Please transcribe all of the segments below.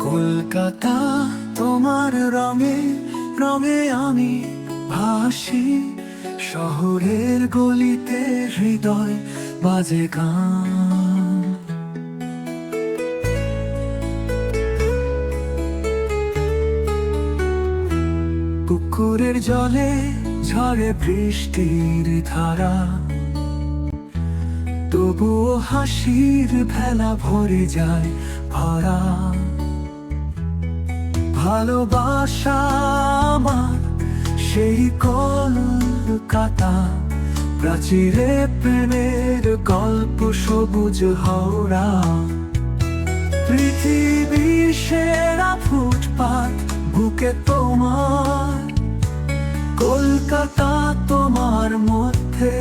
কলকাতা তোমার রঙে রঙে আমি ভাসি, শহরের গলিতে হৃদয় বাজে গান। পুকুরের জলে ঝরে বৃষ্টির ধারা, তবুও হাসির ভেলা ভরে যায় ভরা। ভালোবাসা আমার সেই কলকাতা, প্রাচীরে প্রেমের গল্প সবুজ হাওড়া। পৃথিবীর সেরা ফুটপাত বুকে তোমার, কলকাতা তোমার মধ্যে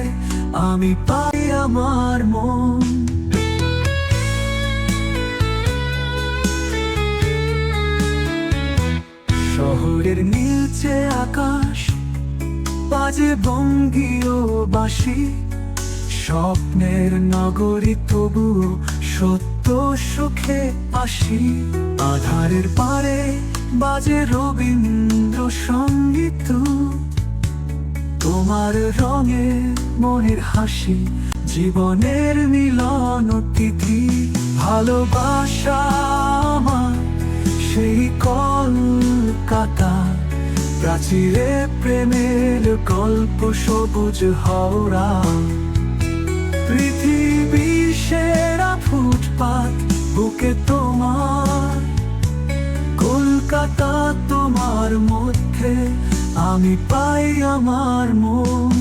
আমি পাই আমার মন। শহরের নীলচে আকাশ বাজে বঙ্গীয় বাঁশি, স্বপ্নের নগরী তবু সত্য সুখে আসি। আধারের পারে বাজে রবীন্দ্র সঙ্গীত, তোমার রঙে মনের হাসি জীবনের মিলন তিথি। ভালোবাসা আমার সেই কলকাতা, প্রাচীরে প্রেমের গল্প সবুজ হাওড়া। পৃথিবীর সেরা ফুটপাত বুকে তোমার, কলকাতা তোমার মধ্যে আমি পাই আমার মন।